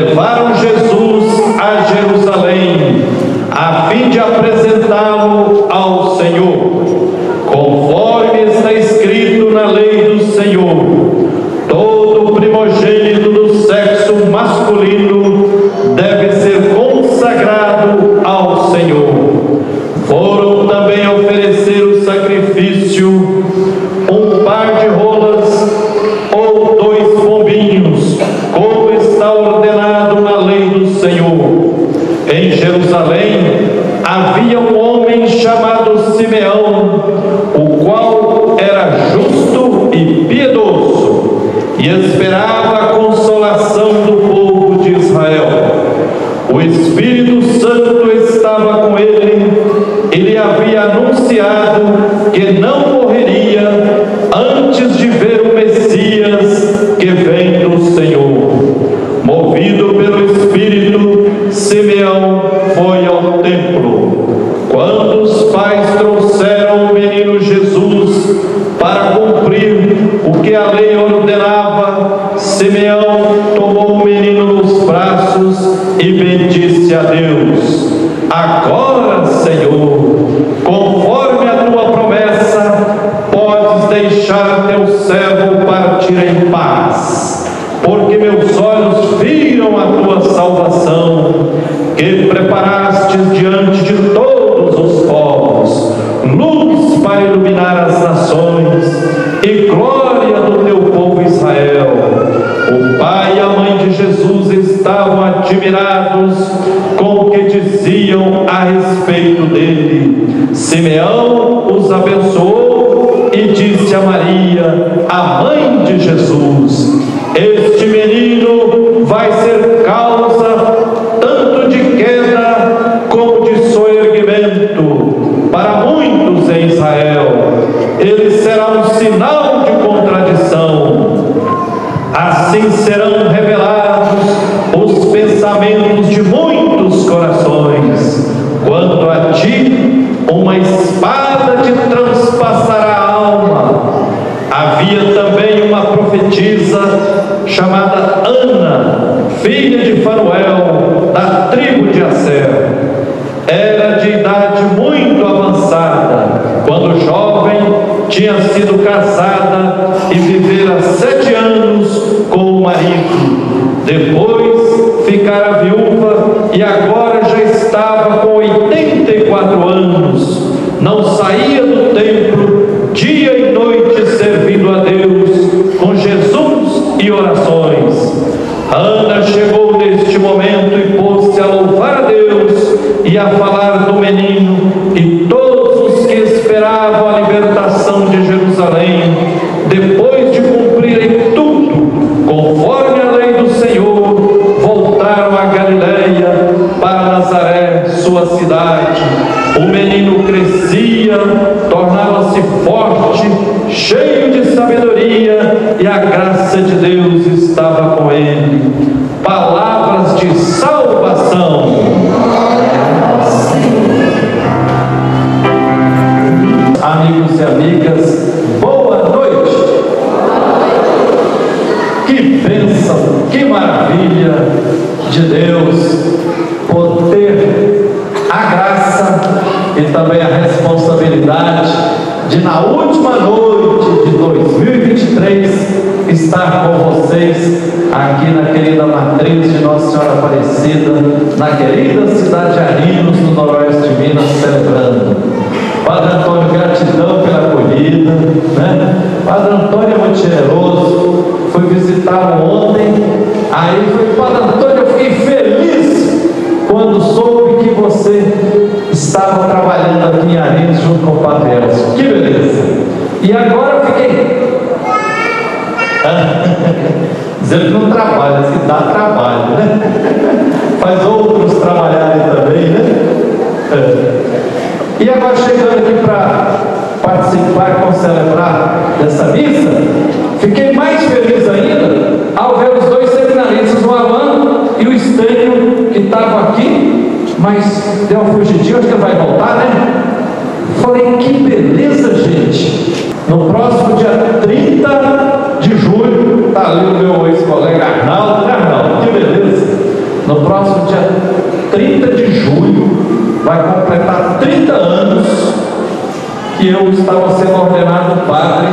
levaram Jesus a Jerusalém, a fim de apresentá-lo ao Senhor, conforme está escrito na lei do Senhor: todo primogênito do sexo masculino deve ser consagrado ao Senhor. Foram também oferecer o sacrifício um par de rolas ou 2 pombinhos, como está ordenado na lei do Senhor. Em Jerusalém havia um homem chamado Simeão, o qual era justo e piedoso, e esperava a consolação do povo de Israel. O Espírito Santo estava com ele, e lhe havia anunciado que não morreria antes de ver o Messias que vem do Senhor. Movido pelo Espírito, Simeão foi ao templo. Quando os pais trouxeram o menino Jesus para cumprir o que a lei ordenava, Simeão tomou o menino nos braços e bendisse a Deus. Agora, Senhor, conforme a tua promessa, podes deixar teu servo partir em paz, porque meus olhos viram a tua salvação, que preparastes diante de todos os povos, luz para iluminar as nações e glória do teu povo Israel. O pai e a mãe de Jesus estavam admirados com o que diziam a respeito dele. Simeão os abençoou e disse a Maria, a mãe de Jesus: este menino vai ser causa tanto de queda como de soerguimento para muitos em Israel. Ele será um sinal de contradição. Assim serão revelados os pensamentos de muitos corações. Quanto a ti, uma espada te transpassará a alma. Havia também uma profetisa chamada Ana, filha de Fanuel, da tribo de Asser. Era de idade muito avançada, quando jovem tinha sido casada e vivera 7 anos com o marido. Depois ficara viúva e agora já estava com 84 anos. Não saía do templo dia e noite servindo a Deus com Jesus e orações. Ana chegou neste momento e pôs-se a louvar a Deus e a falar do menino, e todos os que esperavam a libertação de Jerusalém, depois de cumprirem tudo conforme a lei do Senhor, voltaram a Galileia, para Nazaré, sua cidade. O menino crescia, tornava-se forte, cheio de sabedoria, e a graça de Deus estava com ele. Palavras de salvação. Amigos e amigas, boa noite. Que bênção, que maravilha de Deus poder a graça e também a responsabilidade de, na última noite de 2023, estar com vocês aqui na querida matriz de Nossa Senhora Aparecida, na querida cidade de Arinos, no noroeste de Minas, celebrando. Padre Antônio, gratidão pela acolhida, né? Padre Antônio é muito generoso. Fui visitá-lo ontem, aí foi, Padre Antônio, eu fiquei feliz quando soube que você estava trabalhando aqui em Arinos junto com o Padre Elcio. Que beleza! E agora eu fiquei dizendo que não trabalha, que dá trabalho, né? Faz outros trabalharem também, né? E agora chegando aqui para participar e celebrar dessa missa, fiquei mais feliz ainda ao ver os 2 seminaristas, o Alan e o Estênio, que estavam aqui, mas deu uma fugidinha, acho que ele vai voltar, né? Falei, que beleza, gente! No próximo dia 30 de julho, está ali o meu ex-colega Arnaldo, né, Arnaldo? Que beleza! vai completar 30 anos que eu estava sendo ordenado padre,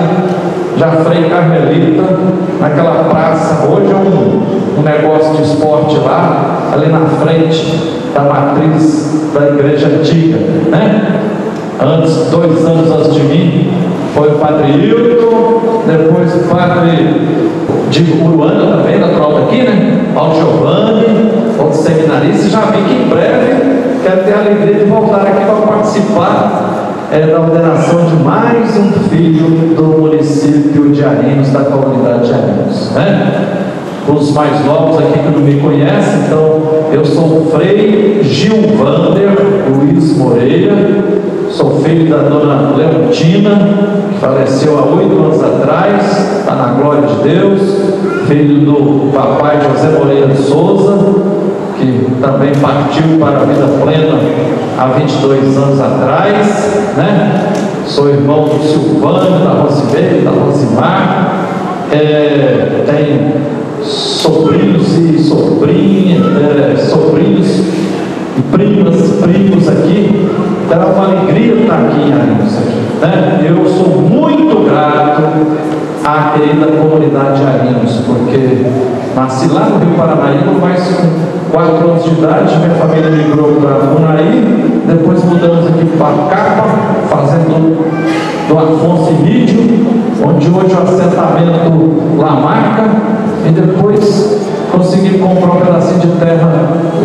já frei carmelita, naquela praça. Hoje é um negócio de esporte lá, ali na frente da matriz da igreja antiga, né? Antes, 2 anos antes de mim, foi o padre Hilton, depois o padre de Uruana também, natural daqui, né? Paulo Giovanni, outro seminarista. Já vi que em breve quero ter a alegria de voltar aqui para participar da ordenação de mais um filho do município de Arinos, da comunidade de Arinos, né? Os mais novos aqui que não me conhecem, então eu sou o Frei Gilvander Luiz Moreira, sou filho da dona Leontina, que faleceu há 8 anos atrás, está na glória de Deus, filho do papai José Moreira de Souza, que também partiu para a vida plena há 22 anos atrás, né? Sou irmão do Silvano, da Rosimeire, da Rosimar, tenho sobrinhos e sobrinhas, sobrinhos e primos aqui. Então é uma alegria estar aqui em Arinos, né? Eu sou muito grato à querida comunidade de Arinos, porque nasci lá no Rio Paranaíba, mas com 4 anos de idade, minha família migrou para Unaí, depois mudamos aqui para Capa, fazendo do Afonso Emílio, onde hoje é o assentamento Lamarca, e depois consegui comprar um pedacinho de terra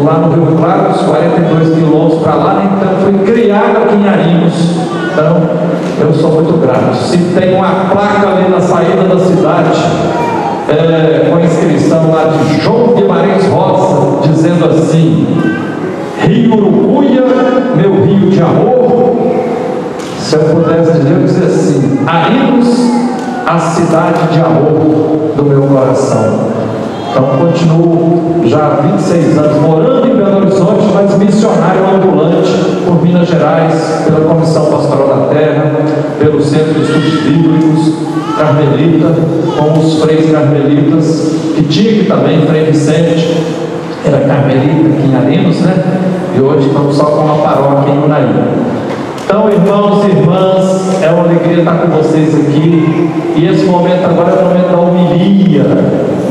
lá no Rio Claro, uns 42 quilômetros para lá, então fui criado aqui em Arinos. Então eu sou muito grato. Se tem uma placa ali na saída da cidade, com a inscrição lá de João Guimarães Roça, dizendo assim: Rio Urucuia, meu rio de amor. Se eu pudesse dizer, eu dizer assim: Arinos, a cidade de amor do meu coração. Então continuo já há 26 anos morando em Belo Horizonte, mas missionário ambulante por Minas Gerais, pela Comissão Pastoral da Terra, pelo Centro de Estudos Bíblicos Carmelita, com os freis carmelitas, que tinha aqui também, Frei Vicente, era carmelita aqui em Arinos, né? E hoje estamos só com uma paróquia em Unaí. Então, irmãos e irmãs, é uma alegria estar com vocês aqui. E esse momento agora é o momento da homilia,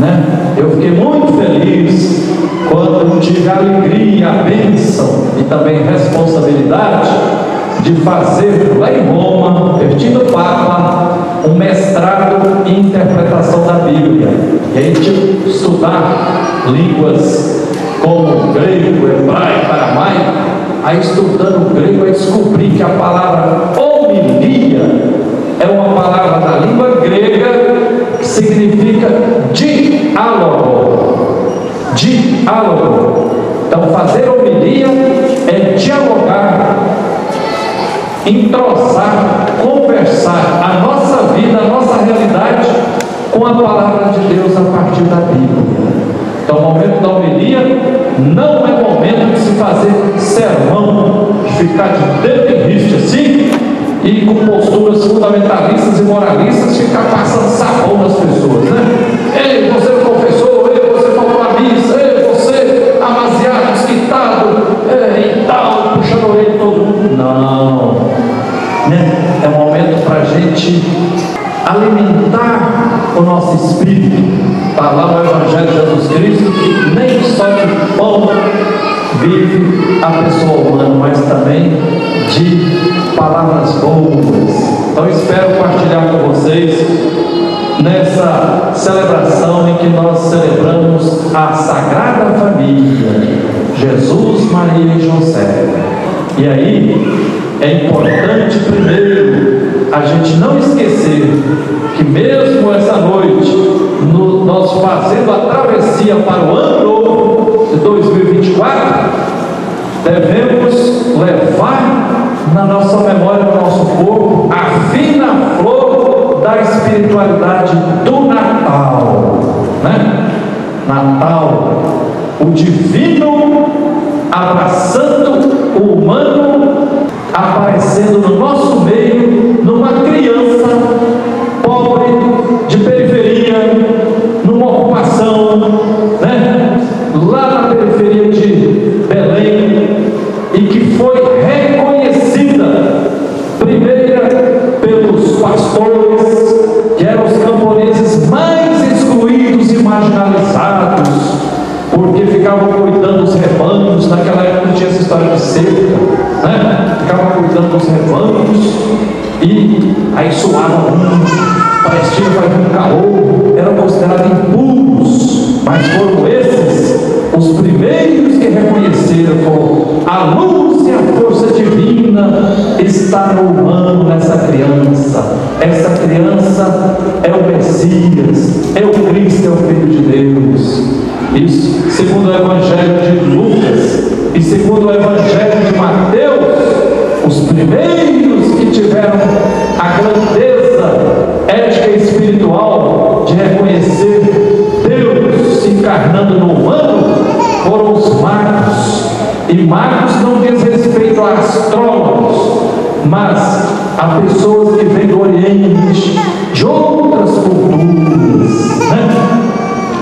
né? Eu fiquei muito feliz quando tive a alegria, a bênção e também responsabilidade de fazer lá em Roma, pertinho do Papa, um mestrado em interpretação da Bíblia. E aí tive que estudar línguas como grego, hebraico, aramaico. Aí estudando o grego, eu descobri que a palavra homilia é uma palavra da língua grega que significa diálogo. Diálogo. Então fazer homilia é dialogar, entrosar, conversar a nossa vida, a nossa realidade com a palavra de Deus a partir da Bíblia. Então o momento da homilia não é momento de se fazer sermão, de ficar de dedo em riste assim, e com posturas fundamentalistas e moralistas ficar passando sabão nas pessoas, né? Ei, você não confessou, ei, você faltou a missa, ei, você amaziado, desquitado, e tal, puxando a orelha de todo mundo. Não, né? É momento para a gente alimentar o nosso espírito. Está lá no Evangelho de Jesus Cristo que nem só de pão vive a pessoa humana, mas também de palavras boas. Então espero partilhar com vocês nessa celebração em que nós celebramos a Sagrada Família, Jesus, Maria e José. E aí é importante primeiro a gente não esquecer que mesmo essa noite, nós fazendo a travessia para o ano novo de 2024, devemos levar na nossa memória, no nosso corpo, a fina flor da espiritualidade do Natal, né? Natal, o divino abraçando o humano, aparecendo no nosso meio, numa criança pobre, de periferia, numa ocupação, né? Lá na periferia de Belém, e que foi ficava cuidando dos rebanhos. Naquela época não tinha essa história de cerca, né? Ficava cuidando dos rebanhos, e aí suava muito, parecia que fazia um calor, eram considerados impuros, mas foram esses os primeiros que reconheceram: a luz e a força divina está no humano, nessa criança. Essa criança é o Messias, é o Cristo, é o Filho de Deus. Isso segundo o Evangelho de Lucas e segundo o Evangelho de Mateus. Os primeiros que tiveram a grandeza ética e espiritual de reconhecer Deus se encarnando no humano foram os magos. E magos não diz respeito a astrólogos, mas a pessoas que vêm do Oriente, de outras culturas, né?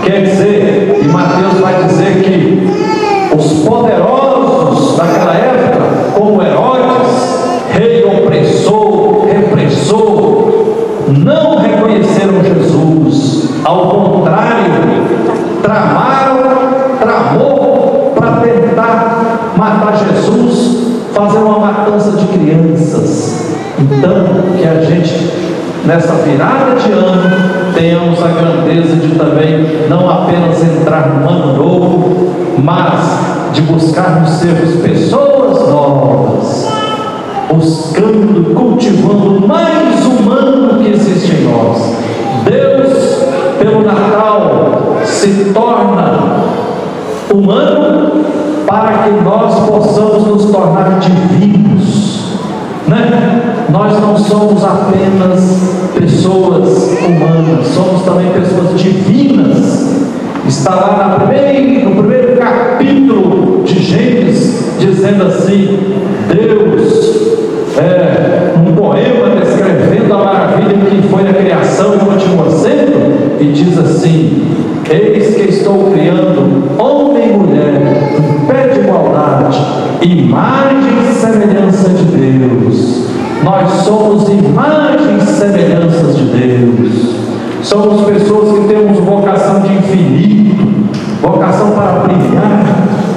Quer dizer, e Mateus vai dizer que os poderosos daquela época, como Herodes, rei opressor, repressor, não reconheceram Jesus. Ao contrário, tramou para tentar matar Jesus, fazer uma matança de crianças. Então, que a gente, nessa virada de ano, tenhamos a grandeza de também não apenas entrar no ano novo, mas de buscarmos sermos pessoas novas, buscando, cultivando o mais humano que existe em nós. Deus, pelo Natal, se torna humano para que nós possamos nos tornar divinos, né? Nós não somos apenas pessoas humanas, somos também pessoas divinas. Está lá no primeiro capítulo de Gênesis, dizendo assim: Deus, um poema descrevendo a maravilha que foi a criação e continua sendo, e diz assim: eis que estou criando homem e mulher em pé de igualdade, imagem e semelhança de Deus. Nós somos imagens e semelhanças de Deus. Somos pessoas que temos vocação de infinito, vocação para brilhar,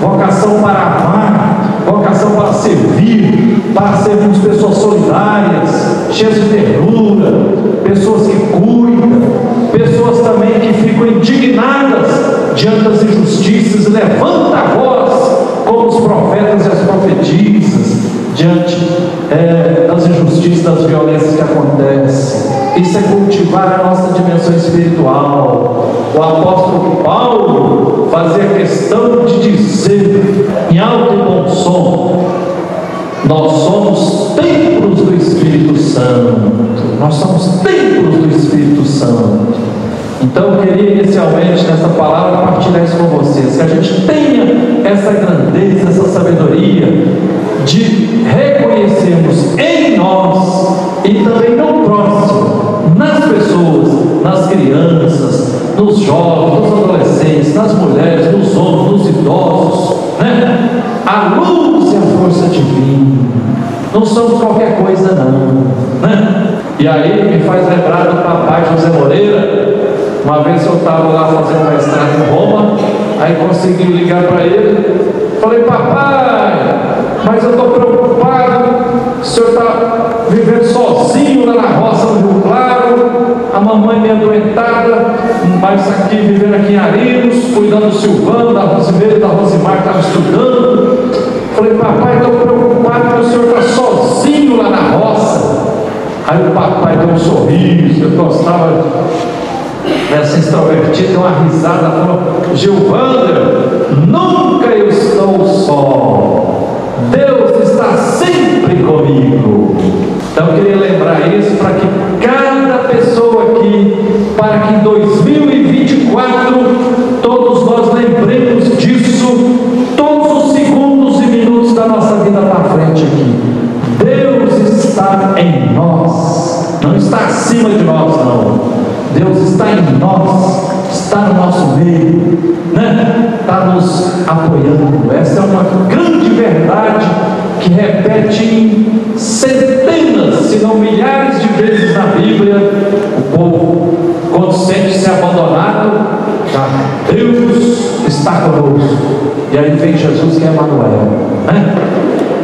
vocação para amar, vocação para servir, para sermos pessoas solidárias, cheias de ternura, pessoas que cuidam, pessoas também que ficam indignadas diante das injustiças e levantam a voz, como os profetas e as profetisas, diante das injustiças, das violências que acontecem. Isso é cultivar a nossa dimensão espiritual. O apóstolo Paulo fazia questão de dizer em alto e bom som: nós somos templos do Espírito Santo. Nós somos templos do Espírito Santo. Então eu queria inicialmente nessa palavra partilhar isso com vocês, que a gente tenha essa grandeza, essa sabedoria de reconhecermos em nós e também no próximo, nas pessoas, nas crianças, nos jovens, nos adolescentes, nas mulheres, nos homens, nos idosos, né? A luz e a força divina. Não somos qualquer coisa não, né? E aí me faz lembrar do papai José Moreira. Uma vez eu estava lá fazendo mestrado em Roma, aí consegui ligar para ele, falei: papai, mas eu estou preocupado, o senhor está vivendo sozinho lá na roça do Rio Claro, a mamãe meio adoentada, mas aqui, vivendo aqui em Arinos, cuidando do Silvano, da Rosimeira e da Rosimar, que estava estudando. Falei: papai, estou preocupado porque o senhor está sozinho lá na roça. Aí o papai deu um sorriso, eu gostava dessa extrovertida, deu uma risada, falou: Gilvander, nunca eu estou só, Deus está sempre comigo. Então eu queria lembrar isso para que cada pessoa aqui, para que em 2024 todos nós lembremos disso, todos os segundos e minutos da nossa vida para frente aqui. Deus está em nós, não está acima de nós não. Deus está em nós, está no nosso meio, né? Está nos apoiando. Essa é uma grande verdade que repete centenas, se não milhares de vezes na Bíblia. O povo, quando sente-se abandonado, Deus está conosco. E aí vem Jesus, que é Emanuel, né?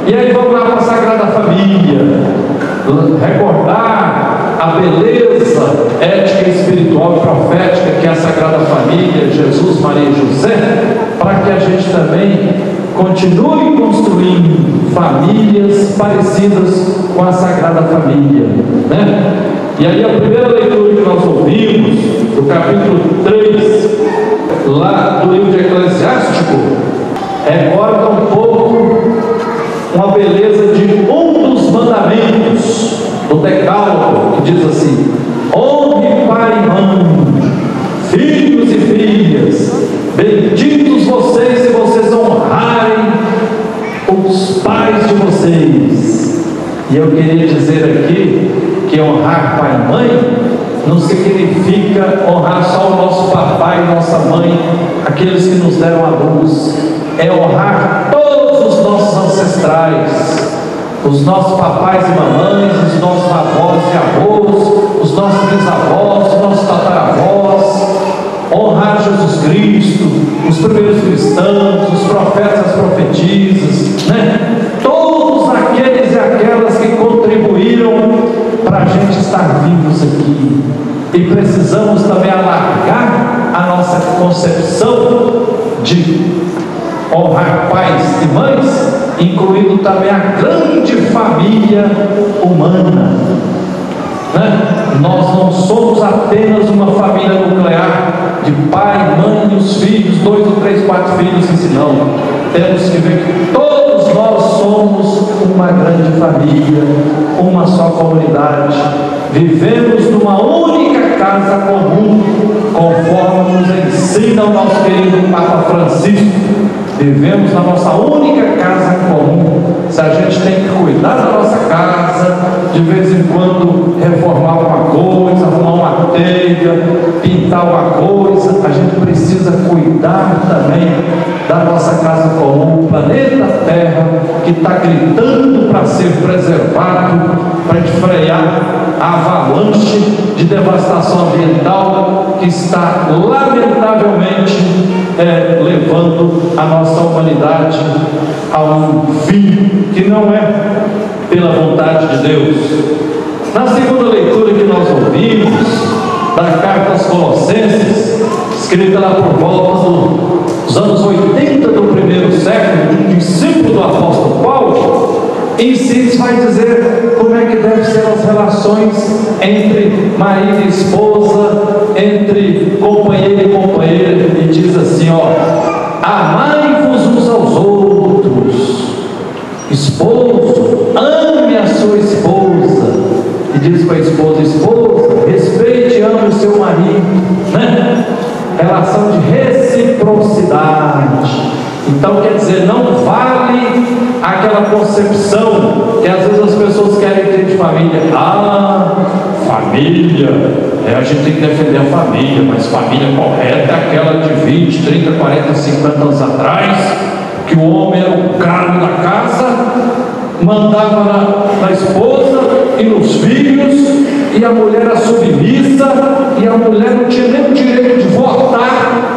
E aí vamos lá para a Sagrada Família, recordar a beleza ética, espiritual e profética que é a Sagrada Família, Jesus, Maria e José, para que a gente também continue construindo famílias parecidas com a Sagrada Família, né? E aí a primeira leitura que nós ouvimos, do capítulo 3, lá do livro de Eclesiástico, recorda um pouco uma beleza de um dos mandamentos do Decálogo, que diz assim: honre pai e mãe, filhos e filhas, benditos vocês se vocês honrarem os pais de vocês. E eu queria dizer aqui que honrar pai e mãe não significa honrar só o nosso papai e nossa mãe, aqueles que nos deram a luz. É honrar todos os nossos ancestrais, os nossos papais e mamães, os nossos avós e avós, os nossos bisavós, os nossos tataravós. Honrar Jesus Cristo, os primeiros cristãos, os profetas, as profetisas, né? Todos aqueles e aquelas que contribuíram para a gente estar vivos aqui. E precisamos também alargar a nossa concepção de honrar pais e mães, incluindo também a grande família humana, né? Nós não somos apenas uma família nuclear de pai, mãe e os filhos, 2 ou 3, 4 filhos, senão temos que ver que todos nós somos uma grande família, uma só comunidade. Vivemos numa única casa comum, conforme nos ensina o nosso querido Papa Francisco. Vivemos na nossa única casa comum. Se a gente tem que cuidar da nossa casa, de vez em quando reformar alguma coisa, arrumar uma telha, pintar alguma coisa, a gente precisa cuidar também da nossa casa comum, o planeta Terra, que está gritando para ser preservado, para frear a avalanche de devastação ambiental que está lamentavelmente levando a nossa humanidade a um fim que não é pela vontade de Deus. Na segunda leitura que nós ouvimos da carta aos Colossenses, escrita lá por volta dos anos 80 do primeiro século, de um discípulo do apóstolo Paulo, em síntese vai dizer como é que devem ser as relações entre marido e esposa, entre companheiro e companheira, e diz assim, amai-vos uns aos outros, esposo, ame a sua esposa, e diz para a esposa, respeite e ame o seu marido, né? Relação de reciprocidade. Então quer dizer, não vale aquela concepção que às vezes as pessoas querem ter de família. Família, a gente tem que defender a família, mas família correta é aquela de 20, 30, 40, 50 anos atrás, que o homem era o cargo da casa, mandava na esposa e nos filhos, e a mulher era submissa, e a mulher não tinha nem o direito de votar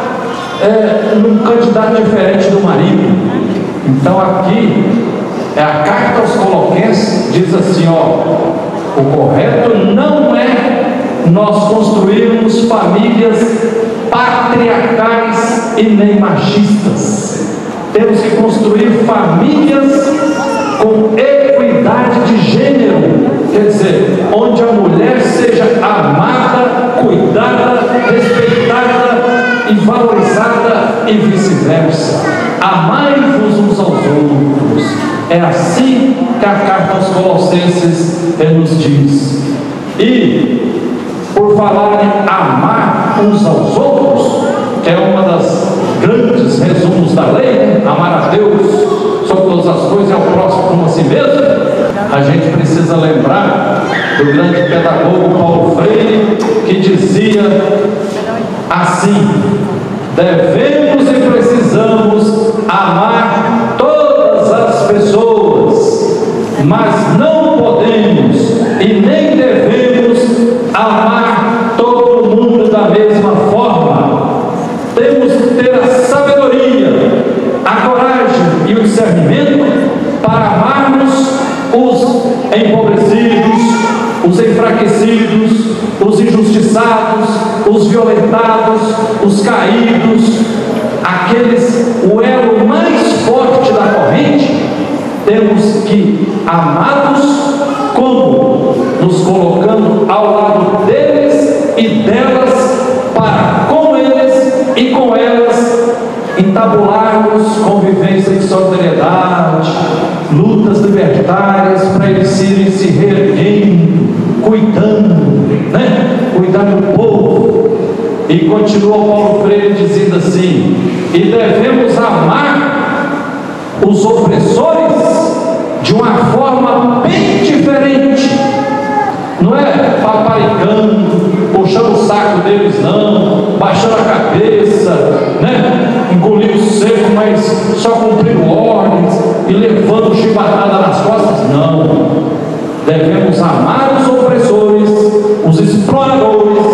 num candidato diferente do marido. Então aqui a carta aos Colossenses diz assim, o correto não é nós construirmos famílias patriarcais e nem machistas. Temos que construir famílias com equidade de gênero, quer dizer, onde a mulher seja amada, cuidada, respeitada e valorizada, e vice-versa. Amai-vos uns aos outros. É assim que a carta aos Colossenses nos diz. E por falar em amar uns aos outros, que é uma das grandes resumos da lei, né? Amar a Deus sobre todas as coisas e ao próximo como a si mesmo, a gente precisa lembrar do grande pedagogo Paulo Freire, que dizia assim: devemos e precisamos amar todas as pessoas, discernimento para amarmos os empobrecidos, os enfraquecidos, os injustiçados, os violentados, os caídos, o elo mais forte da corrente. Temos que amá-los como? Nos colocando ao lado deles e delas, para com eles e com elas entabularmos convivência de solidariedade, lutas libertárias, para eles irem se reerguendo, cuidando do povo. E continua Paulo Freire dizendo assim: e devemos amar os opressores de uma forma bem diferente. Não é paparicando, puxando o saco deles, não, baixando a cabeça, engolindo seco, mas só cumprindo ordens e levando chibatada nas costas. Não. Devemos amar os opressores, os exploradores,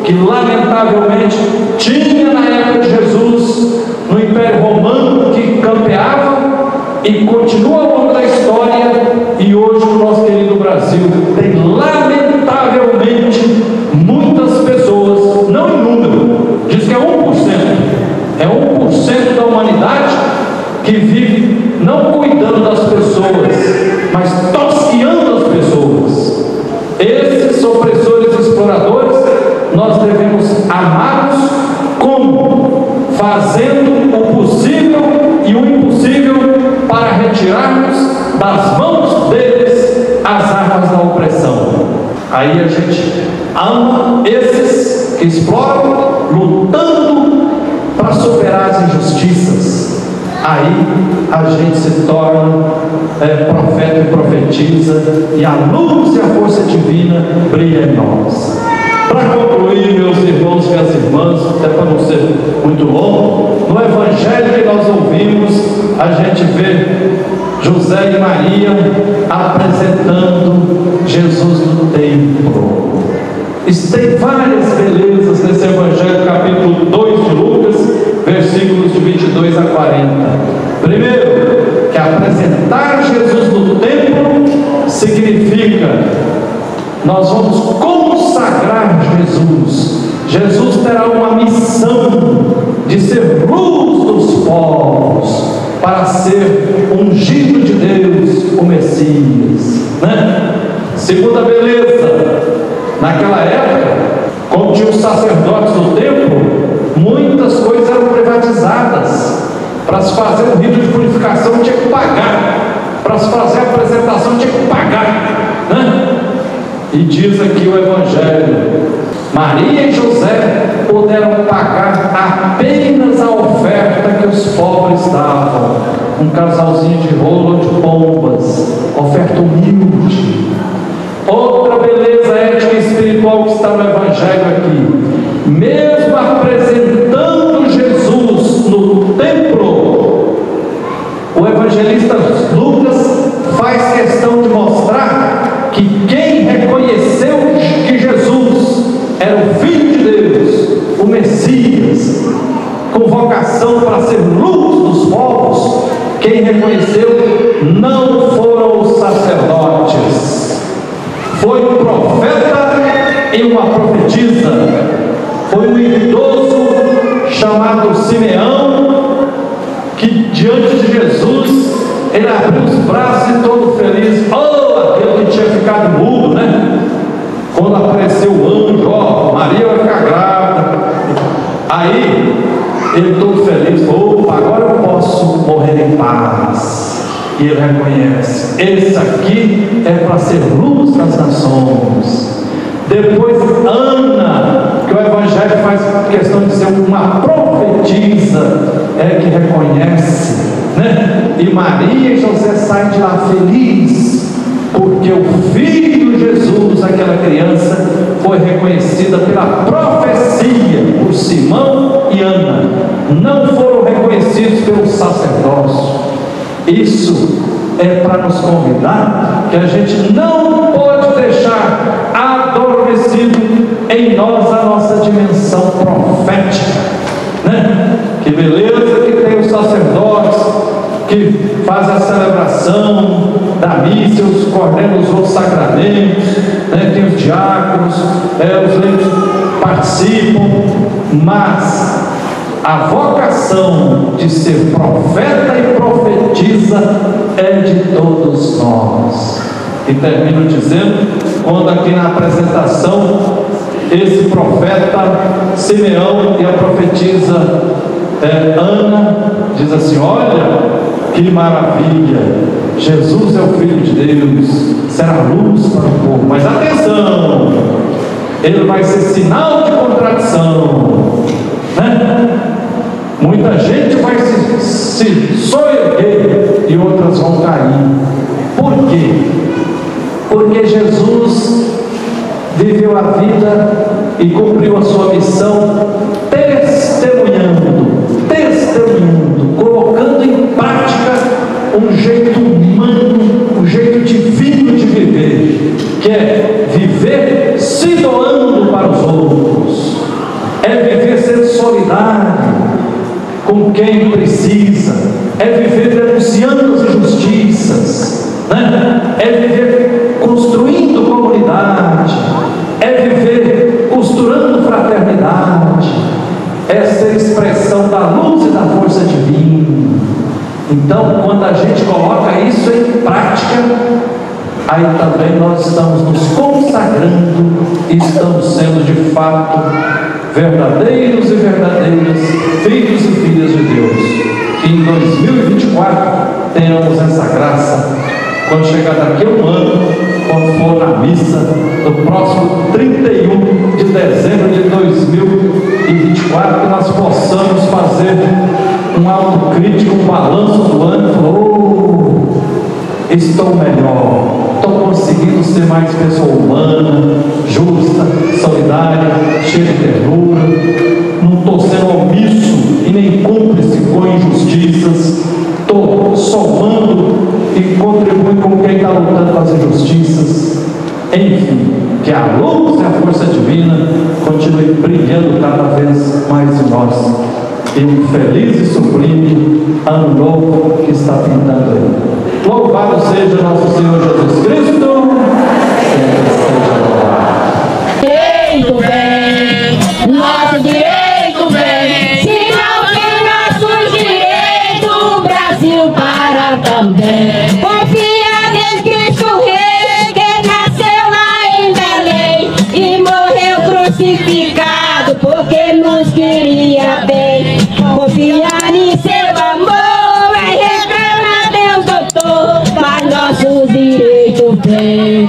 que lamentavelmente tinha na época de Jesus, no Império Romano, que campeava e continua ao longo da história, e hoje no nosso querido Brasil tem lamentavelmente muitas pessoas, não em número, diz que é 1%, é 1% da humanidade que vive não cuidando das pessoas, mas tosqueando as pessoas. Esses opressores e exploradores nós devemos amá-los como? Fazendo o possível e o impossível para retirarmos das mãos deles as armas da opressão. Aí a gente ama esses que exploram, lutando para superar as injustiças. Aí a gente se torna profeta e profetiza, e a luz e a força divina brilha em nós. Para concluir, meus irmãos e minhas irmãs, até para não ser muito longo, no Evangelho que nós ouvimos, a gente vê José e Maria apresentando Jesus no templo. Isso tem várias belezas nesse Evangelho, capítulo 2 de Lucas, versículos de 22 a 40. Primeiro, que apresentar Jesus no templo significa nós vamos consagrar Jesus. Jesus terá uma missão de ser luz dos povos, para ser ungido de Deus, o Messias, Segunda beleza, naquela época, como tinha os sacerdotes do templo, muitas coisas eram privatizadas. Para se fazer um rito de purificação tinha que pagar, para se fazer a apresentação tinha que pagar, E diz aqui o Evangelho: Maria e José puderam pagar apenas a oferta que os pobres davam, um casalzinho de rolo de pombas, oferta humilde. Outra beleza ética e espiritual que está no Evangelho aqui: mesmo apresentando Jesus no templo, o evangelista Lucas faz questão de mostrar que quem reconheceu que Jesus era o Filho de Deus, o Messias, com vocação para ser luz dos povos, quem reconheceu não foram os sacerdotes, foi um profeta e uma profetisa, foi um idoso chamado Simeão, que diante de Jesus ele abriu os braços e todo feliz, aquele que tinha ficado mudo, quando apareceu o anjo, Maria vai ficar grávida. Aí ele todo feliz, agora eu posso morrer em paz. E ele reconhece: esse aqui é para ser luz das nações. Depois Ana, que o Evangelho faz questão de ser uma profetisa, que reconhece, E Maria e José saem de lá felizes, porque o Filho Jesus, aquela criança, foi reconhecida pela profecia por Simão e Ana, não foram reconhecidos pelo sacerdócio. Isso é para nos convidar que a gente não pode deixar adormecido em nós a nossa dimensão profética, Que beleza que tem os sacerdotes que fazem a celebração da missa, os coordenam os outros sacramentos, né? Tem os diáconos, os leigos participam, mas a vocação de ser profeta e profetisa é de todos nós. E termino dizendo, quando aqui na apresentação, esse profeta Simeão e a profetisa Ana diz assim: olha que maravilha, Jesus é o Filho de Deus, será luz para o povo. Mas atenção, ele vai ser sinal de contradição, né? Muita gente vai se soerguer e outras vão cair. Por quê? Porque Jesus viveu a vida e cumpriu a sua missão testemunhando, colocando em prática um jeito humano, um jeito divino de viver, que é viver se doando para os outros, é viver sendo solidário com quem precisa, é viver denunciando as injustiças, né? É viver construindo comunidade, é viver costurando fraternidade, é ser expressão da luz e da força divina. Então, quando a gente coloca isso em prática, aí também nós estamos nos consagrando e estamos sendo de fato verdadeiros e verdadeiras filhos e filhas de Deus. Que em 2024 tenhamos essa graça, quando chegar daqui a um ano, quando for na missa do próximo 31 de dezembro de 2024, que nós possamos fazer um autocrítico, um balanço do ano e falar: estou melhor, estou conseguindo ser mais pessoa humana, justa, solidária, cheia de ternura, não estou sendo omisso e nem cúmplice com injustiças, estou somando e contribuindo com quem está lutando com as injustiças. Enfim, que a luz e a força divina continue brilhando cada vez mais em nós. E um feliz e sublime ano novo que está pintando aí. Louvado seja nosso Senhor Jesus Cristo, sempre seja louvado. Direito vem, nosso direito vem, se não tem nossos direitos, o Brasil para também. Confia em Cristo Rei, que nasceu lá em Belém e morreu crucificado porque nos queria bem. Confiar em seu amor, é reclamar Deus doutor, mas nossos direitos vem.